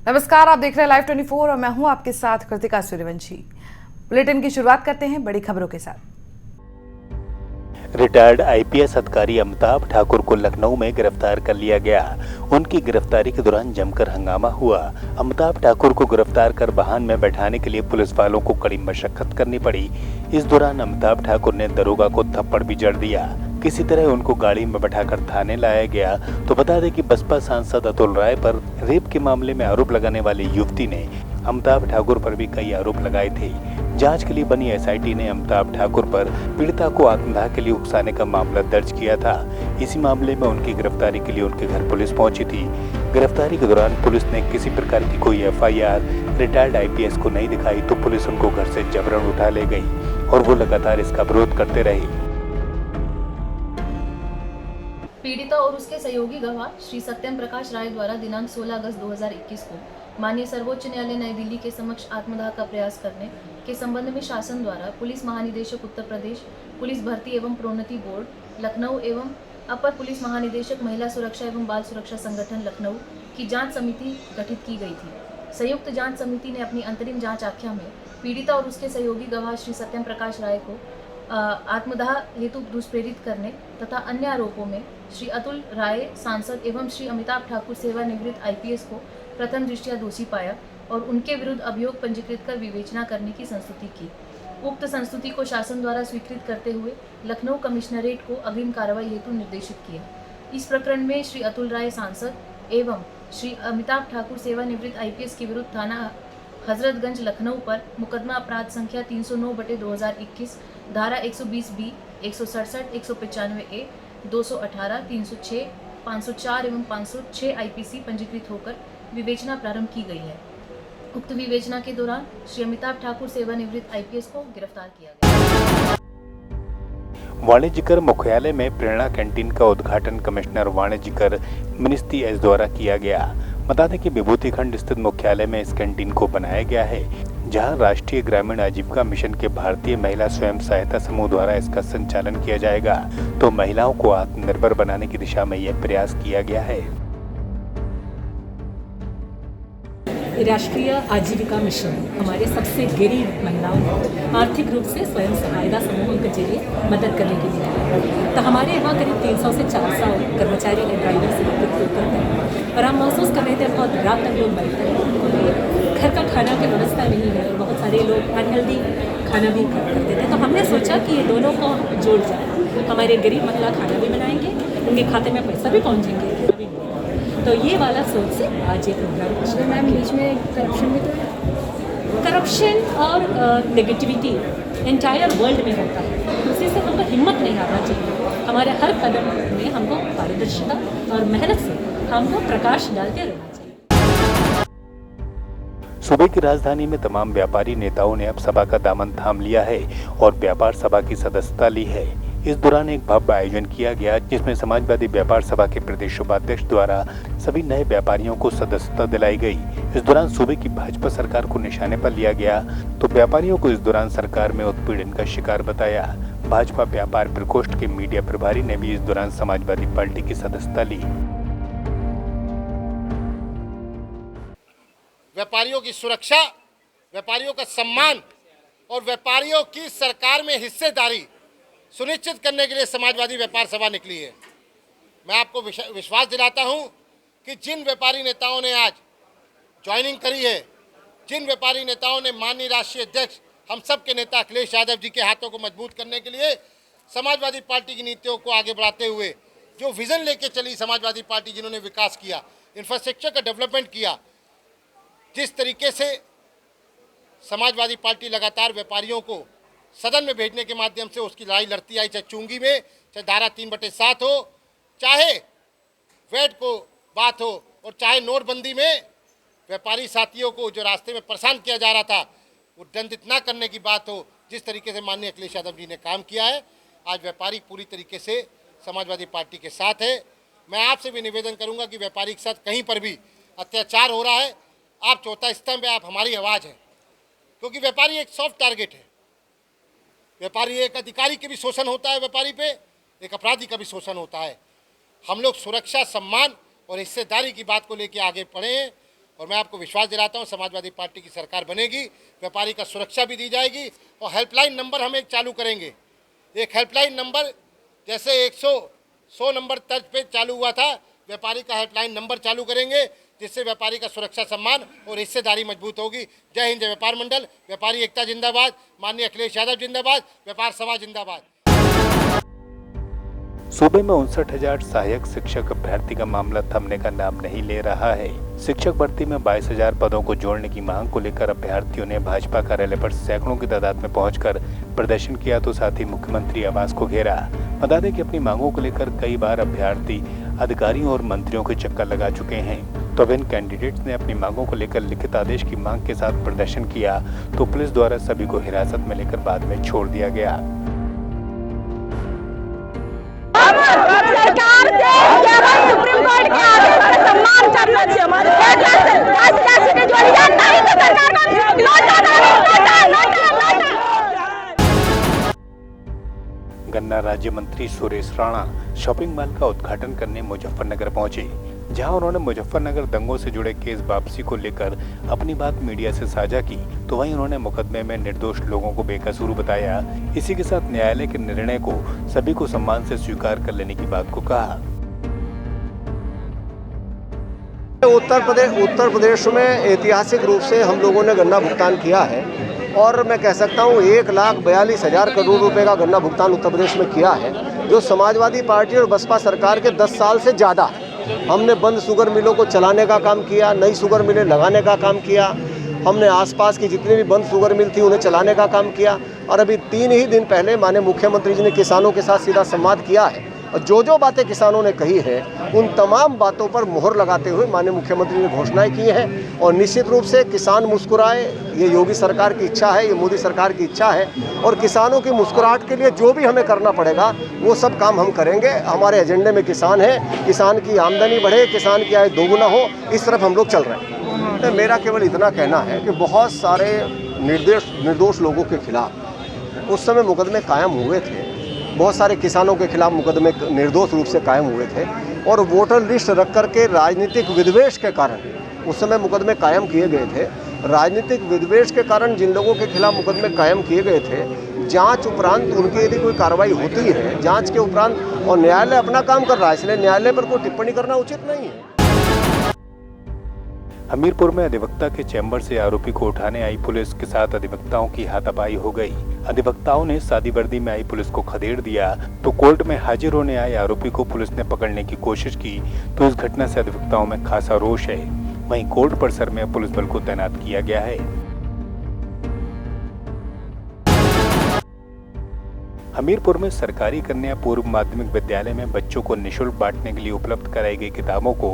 नमस्कार, आप देख रहे हैं लाइव 24 और मैं हूं आपके साथ कृतिका सूर्यवंशी। बुलेटिन की शुरुआत करते हैं बड़ी खबरों के साथ। रिटायर्ड आईपीएस अधिकारी अमिताभ ठाकुर को लखनऊ में गिरफ्तार कर लिया गया। उनकी गिरफ्तारी के दौरान जमकर हंगामा हुआ। अमिताभ ठाकुर को गिरफ्तार कर वाहन में बैठाने के लिए पुलिस वालों को कड़ी मशक्कत करनी पड़ी। इस दौरान अमिताभ ठाकुर ने दरोगा को थप्पड़ भी जड़ दिया। किसी तरह उनको गाड़ी में बैठाकर थाने लाया गया। तो बता दें कि बसपा सांसद अतुल राय पर रेप के मामले में आरोप लगाने वाली युवती ने अमिताभ ठाकुर पर भी कई आरोप लगाए थे। जांच के लिए बनी एसआईटी ने अमिताभ ठाकुर पर पीड़िता को आत्मदाह के लिए उकसाने का मामला दर्ज किया था। इसी मामले में उनकी गिरफ्तारी के लिए उनके घर पुलिस पहुंची थी। गिरफ्तारी के दौरान पुलिस ने किसी प्रकार की कोई एफआईआर रिटायर्ड आईपीएस को नहीं दिखाई, तो पुलिस उनको घर से जबरन उठा ले गई और वो लगातार इसका विरोध करते रहे। पीड़िता और उसके सहयोगी गवाह श्री सत्यम प्रकाश राय द्वारा दिनांक 16 अगस्त 2021 को माननीय सर्वोच्च न्यायालय नई दिल्ली के समक्ष आत्मदाह का प्रयास करने के संबंध में शासन द्वारा पुलिस महानिदेशक उत्तर प्रदेश, पुलिस भर्ती एवं प्रोन्नति बोर्ड लखनऊ एवं अपर पुलिस महानिदेशक महिला सुरक्षा एवं बाल सुरक्षा संगठन लखनऊ की जांच समिति गठित की गई थी। संयुक्त जांच समिति ने अपनी अंतरिम जांच आख्या में पीड़िता और उसके सहयोगी गवाह श्री सत्यम प्रकाश राय को आत्मदाह हेतु दुष्प्रेरित करने तथा अन्य आरोपों में श्री अतुल राय सांसद एवं श्री अमिताभ ठाकुर सेवानिवृत्त आईपीएस को प्रथम दृष्टया दोषी पाया और उनके विरुद्ध अभियोग पंजीकृत कर विवेचना करने की संस्तुति की। उक्त संस्तुति को शासन द्वारा स्वीकृत करते हुए लखनऊ कमिश्नरेट को अग्रिम कार्रवाई हेतु निर्देशित किया। इस प्रकरण में श्री अतुल राय सांसद एवं श्री अमिताभ ठाकुर सेवानिवृत्त आईपीएस के विरुद्ध थाना हजरतगंज लखनऊ पर मुकदमा अपराध संख्या 309/2021 धारा 120B, 167, 195A, 218, 306, 504 एवं 506 आईपीसी पंजीकृत होकर विवेचना प्रारंभ की गई है। उक्त विवेचना के दौरान श्री अमिताभ ठाकुर सेवानिवृत्त आईपीएस को गिरफ्तार किया गया। वाणिज्यकर मुख्यालय में प्रेरणा कैंटीन का उद्घाटन कमिश्नर वाणिज्यकर मिनिस्ट्री एस द्वारा किया गया। बता दें कि विभूति खंड स्थित मुख्यालय में इस कैंटीन को बनाया गया है, जहां राष्ट्रीय ग्रामीण आजीविका मिशन के भारतीय महिला स्वयं सहायता समूह द्वारा इसका संचालन किया जाएगा। तो महिलाओं को आत्मनिर्भर बनाने की दिशा में यह प्रयास किया गया है। राष्ट्रीय आजीविका मिशन हमारे सबसे गरीब महिलाओं को आर्थिक रूप से स्वयं सहायता समूहों के जरिए मदद करने के लिए। तो हमारे यहाँ करीब 300 से 400 कर्मचारी हैं, ड्राइवर से लेकर हैं, और हम महसूस कर रहे थे बहुत रात तक लोग बैठते हैं, उनको लिए घर का खाना की व्यवस्था नहीं है और बहुत सारे लोग अनहेल्दी खाना भी करते थे। तो हमने सोचा कि ये दोनों को जोड़ जाए। हमारे गरीब महिला खाना भी बनाएंगे, उनके खाते में पैसा भी पहुँचेंगे। तो ये वाला सोच से आज ये प्रोग्राम। मैम बीच में करप्शन भी तो करप्शन और नेगेटिविटी एंटायर वर्ल्ड में होता है, उसी से हमको हिम्मत नहीं हारना चाहिए। हमारे हर कदम में हमको पारदर्शिता और मेहनत से हमको प्रकाश डालते रहना चाहिए। सूबे की राजधानी में तमाम व्यापारी नेताओं ने अब सभा का दामन थाम लिया है और व्यापार सभा की सदस्यता ली है। इस दौरान एक भव्य आयोजन किया गया, जिसमें समाजवादी व्यापार सभा के प्रदेश उपाध्यक्ष द्वारा सभी नए व्यापारियों को सदस्यता दिलाई गई। इस दौरान सूबे की भाजपा सरकार को निशाने पर लिया गया, तो व्यापारियों को इस दौरान सरकार में उत्पीड़न का शिकार बताया। भाजपा व्यापार प्रकोष्ठ के मीडिया प्रभारी ने भी इस दौरान समाजवादी पार्टी की सदस्यता ली। व्यापारियों की सुरक्षा, व्यापारियों का सम्मान और व्यापारियों की सरकार में हिस्सेदारी सुनिश्चित करने के लिए समाजवादी व्यापार सभा निकली है। मैं आपको विश्वास दिलाता हूं कि जिन व्यापारी नेताओं ने आज ज्वाइनिंग करी है, जिन व्यापारी नेताओं ने माननीय राष्ट्रीय अध्यक्ष हम सब के नेता अखिलेश यादव जी के हाथों को मजबूत करने के लिए समाजवादी पार्टी की नीतियों को आगे बढ़ाते हुए जो विजन लेके चली समाजवादी पार्टी, जिन्होंने विकास किया, इंफ्रास्ट्रक्चर का डेवलपमेंट किया, जिस तरीके से समाजवादी पार्टी लगातार व्यापारियों को सदन में भेजने के माध्यम से उसकी लड़ाई लड़ती आई, चाहे चुंगी में, चाहे धारा 3/7 हो, चाहे वैट को बात हो और चाहे नोटबंदी में व्यापारी साथियों को जो रास्ते में परेशान किया जा रहा था वो दंडित न करने की बात हो। जिस तरीके से माननीय अखिलेश यादव जी ने काम किया है, आज व्यापारी पूरी तरीके से समाजवादी पार्टी के साथ है। मैं आपसे भी निवेदन करूंगा कि व्यापारी के साथ कहीं पर भी अत्याचार हो रहा है, आप चौथा स्तंभ है, आप हमारी आवाज़ है, क्योंकि व्यापारी एक सॉफ्ट टारगेट है। व्यापारी एक अधिकारी के भी शोषण होता है, व्यापारी पे एक अपराधी का भी शोषण होता है। हम लोग सुरक्षा, सम्मान और हिस्सेदारी की बात को लेकर आगे बढ़े हैं और मैं आपको विश्वास दिलाता हूँ समाजवादी पार्टी की सरकार बनेगी, व्यापारी का सुरक्षा भी दी जाएगी और हेल्पलाइन नंबर हम एक चालू करेंगे। एक हेल्पलाइन नंबर जैसे 100 नंबर तर्ज पे चालू हुआ था, व्यापारी का हेल्पलाइन नंबर चालू करेंगे, जिससे व्यापारी का सुरक्षा सम्मान और हिस्सेदारी मजबूत होगी। जय हिंद, जय व्यापार मंडल, व्यापारी एकता जिंदाबाद, माननीय अखिलेश यादव जिंदाबाद, व्यापार सभा जिंदाबाद। सूबे में 59,000 सहायक शिक्षक अभ्यर्थी का मामला थमने का नाम नहीं ले रहा है। शिक्षक भर्ती में 22,000 पदों को जोड़ने की मांग को लेकर अभ्यर्थियों ने भाजपा कार्यालय पर सैकड़ों की तादाद में पहुंचकर प्रदर्शन किया तो साथ ही मुख्यमंत्री आवास को घेरा। बता दें कि अपनी मांगों को लेकर कई बार अभ्यर्थी अधिकारियों और मंत्रियों के चक्कर लगा चुके हैं। तो अब इन कैंडिडेट्स ने अपनी मांगों को लेकर लिखित आदेश की मांग के साथ प्रदर्शन किया तो पुलिस द्वारा सभी को हिरासत में लेकर बाद में छोड़ दिया गया। सरकार से या भाई सुप्रीम कोर्ट के आदेश का सम्मान करना चाहिए। हमारे सीटें जोड़ी जाए, नहीं तो सरकार का नोटा। गन्ना राज्य मंत्री सुरेश राणा शॉपिंग मॉल का उद्घाटन करने मुजफ्फरनगर पहुंचे, जहां उन्होंने मुजफ्फरनगर दंगों से जुड़े केस वापसी को लेकर अपनी बात मीडिया से साझा की। तो वहीं उन्होंने मुकदमे में निर्दोष लोगों को बेकसूर बताया। इसी के साथ न्यायालय के निर्णय को सभी को सम्मान से स्वीकार कर लेने की बात को कहा। उत्तर प्रदेश में ऐतिहासिक रूप से हम लोगों ने गन्ना भुगतान किया है और मैं कह सकता हूँ 1,42,000 करोड़ रुपए का गन्ना भुगतान उत्तर प्रदेश में किया है, जो समाजवादी पार्टी और बसपा सरकार के 10 साल से ज़्यादा है। हमने बंद शुगर मिलों को चलाने का काम किया, नई शुगर मिलें लगाने का काम किया, हमने आसपास की जितनी भी बंद शुगर मिल थी उन्हें चलाने का काम किया और अभी 3 ही दिन पहले माननीय मुख्यमंत्री जी ने किसानों के साथ सीधा संवाद किया है और जो बातें किसानों ने कही है उन तमाम बातों पर मुहर लगाते हुए माननीय मुख्यमंत्री ने घोषणाएं की हैं और निश्चित रूप से किसान मुस्कुराए, ये योगी सरकार की इच्छा है, ये मोदी सरकार की इच्छा है और किसानों की मुस्कुराहट के लिए जो भी हमें करना पड़ेगा वो सब काम हम करेंगे। हमारे एजेंडे में किसान है, किसान की आमदनी बढ़े, किसान की आय दोगुना हो, इस तरफ हम लोग चल रहे हैं। तो मेरा केवल इतना कहना है कि बहुत सारे निर्दोष लोगों के खिलाफ उस समय मुकदमे कायम हुए थे, बहुत सारे किसानों के खिलाफ मुकदमे निर्दोष रूप से कायम हुए थे और वोटर लिस्ट रख करके राजनीतिक विद्वेष के कारण उस समय मुकदमे कायम किए गए थे। राजनीतिक विद्वेष के कारण जिन लोगों के खिलाफ मुकदमे कायम किए गए थे, जांच उपरांत उनकी यदि कोई कार्रवाई होती है, जांच के उपरांत, और न्यायालय अपना काम कर रहा है, इसलिए न्यायालय पर कोई टिप्पणी करना उचित नहीं है। हमीरपुर में अधिवक्ता के चैम्बर से आरोपी को उठाने आई पुलिस के साथ अधिवक्ताओं की हाथापाई हो गई। अधिवक्ताओं ने सादी वर्दी में आई पुलिस को खदेड़ दिया तो कोर्ट में हाजिर होने आए आरोपी को पुलिस ने पकड़ने की कोशिश की तो इस घटना से अधिवक्ताओं में खासा रोष है। वहीं कोर्ट परिसर में पुलिस बल को तैनात किया गया है। हमीरपुर में सरकारी कन्या पूर्व माध्यमिक विद्यालय में बच्चों को निःशुल्क बांटने के लिए उपलब्ध कराई गई किताबों को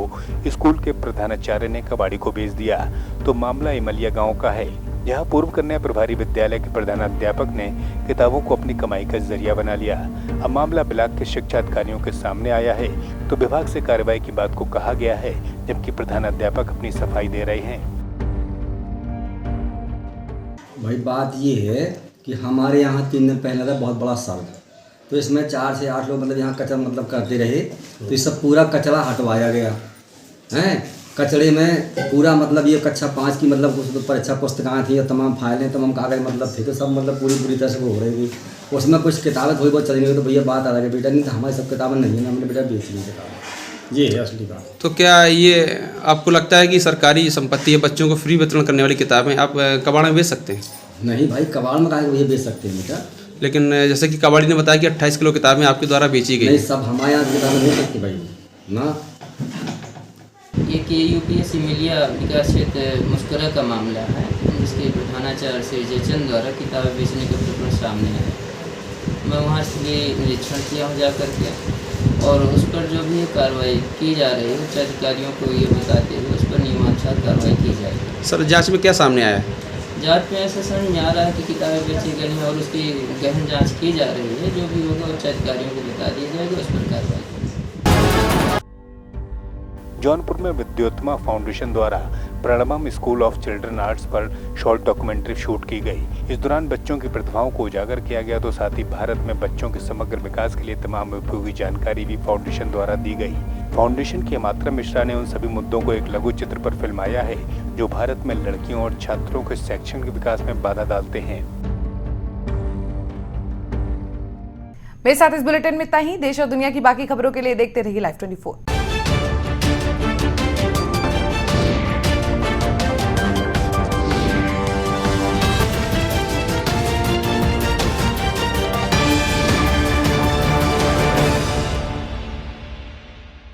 स्कूल के प्रधानाचार्य ने कबाड़ी को बेच दिया। तो मामला इमलिया गांव का है, जहां पूर्व कन्या प्रभारी विद्यालय के प्रधानाध्यापक ने किताबों को अपनी कमाई का जरिया बना लिया। अब मामला ब्लॉक के शिक्षा अधिकारियों के सामने आया है तो विभाग से कार्रवाई की बात को कहा गया है, जबकि प्रधानाध्यापक अपनी सफाई दे रहे हैं। भाई बात ये है कि हमारे यहाँ 3 दिन पहले था बहुत बड़ा सड़क, तो इसमें 4 से 8 लोग मतलब यहाँ कचरा मतलब करते रहे, तो ये सब पूरा कचरा हटवाया गया है। कचरे में पूरा मतलब ये कक्षा 5 की मतलब उस परीक्षा पुस्तकाएँ थी, तमाम फाइलें, तमाम कागज मतलब थे, तो सब मतलब पूरी तरह से वो हो रही थी। उसमें कुछ किताबें थोड़ी बहुत चली गई, तो भैया बात आ रही है बेटा नहीं तो हमारी सब किताबें नहीं है, हमने बेटा बेच ली किताबें, ये है असली बात। तो क्या ये आपको लगता है कि सरकारी संपत्ति है, बच्चों को फ्री वितरण करने वाली किताबें आप कबाड़ में बेच सकते हैं? नहीं भाई, कबाड़ में काहे ये बेच सकते हैं बेटा। लेकिन जैसे कि कबाड़ी ने बताया कि 28 किलो किताबें आपके द्वारा बेची गई। नहीं, सब हमारे यहाँ किताबें नहीं सकती भाई ना। एक ये यूपीएससी मिलिया विकास क्षेत्र मुस्कुरा का मामला है, जिसके प्रधानाचार्य श्री जयचंद द्वारा किताबें बेचने के प्रकरण सामने है। मैं वहाँ से निरीक्षण किया हूँ जाकर के, और उस पर जो भी कार्रवाई की जा रही है उच्च अधिकारियों को ये बताते हुए उस पर नियमानुसार कार्रवाई की जाएगी। सर जाँच में क्या सामने आया है? जांच में ऐसा समझ में आ रहा है कि किताबें बेची गई हैं और उसकी गहन जांच की जा रही है। जो भी होगा उच्च अधिकारियों को बता दिया जाएगा, उस पर कार्रवाई की। जौनपुर में विद्योत्तमा फाउंडेशन द्वारा प्रणवम स्कूल ऑफ चिल्ड्रन आर्ट्स पर शॉर्ट डॉक्यूमेंट्री शूट की गई। इस दौरान बच्चों की प्रतिभाओं को उजागर किया गया तो साथ ही भारत में बच्चों के समग्र विकास के लिए तमाम उपयोगी जानकारी भी फाउंडेशन द्वारा दी गई। फाउंडेशन की मात्रा मिश्रा ने उन सभी मुद्दों को एक लघु चित्र पर फिल्माया है जो भारत में लड़कियों और छात्रों के शैक्षणिक विकास में बाधा डालते हैं। मेरे साथ इस बुलेटिन में इतना ही। देश और दुनिया की बाकी खबरों के लिए देखते रहिए Live 24।